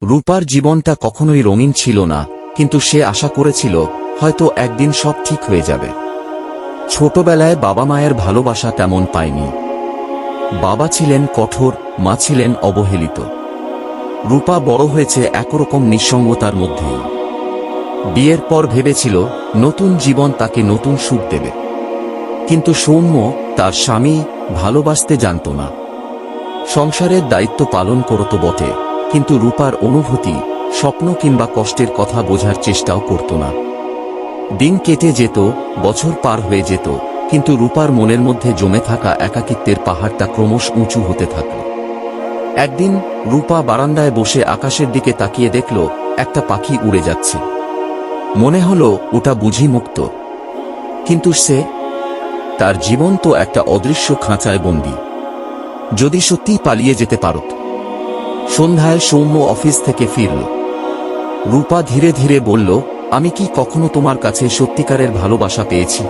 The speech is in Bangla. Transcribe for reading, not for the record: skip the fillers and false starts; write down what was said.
রূপার জীবনটা কখনোই রঙিন ছিল না, কিন্তু সে আশা করেছিল হয়তো একদিন সব ঠিক হয়ে যাবে। ছোটবেলায় বাবা মায়ের ভালোবাসা তেমন পায়নি। বাবা ছিলেন কঠোর, মা ছিলেন অবহেলিত। রূপা বড় হয়েছে একরকম নিঃসঙ্গতার মধ্যেই। বিয়ের পর ভেবেছিল নতুন জীবন তাকে নতুন সুখ দেবে, কিন্তু সৌম্য, তার স্বামী, ভালোবাসতে জানত না। সংসারের দায়িত্ব পালন করত বটে, কিন্তু রূপার অনুভূতি, স্বপ্ন কিংবা কষ্টের কথা বোঝার চেষ্টাও করত না। দিন কেটে যেত, বছর পার হয়ে যেত, কিন্তু রূপার মনের মধ্যে জমে থাকা একাকিত্বের পাহাড়টা ক্রমশ উঁচু হতে থাকল। একদিন রূপা বারান্দায় বসে আকাশের দিকে তাকিয়ে দেখল একটা পাখি উড়ে যাচ্ছে। মনে হলো ওটা বুঝি মুক্ত, কিন্তু তার জীবন তো একটা অদৃশ্য খাঁচায় বন্দী। যদি সত্যিই পালিয়ে যেতে পারত। সন্ধ্যায় সৌম্য অফিস থেকে ফিরল। রূপা ধীরে ধীরে বলল, আমি কি কখনো তোমার কাছে সত্যিকারের ভালোবাসা পেয়েছি?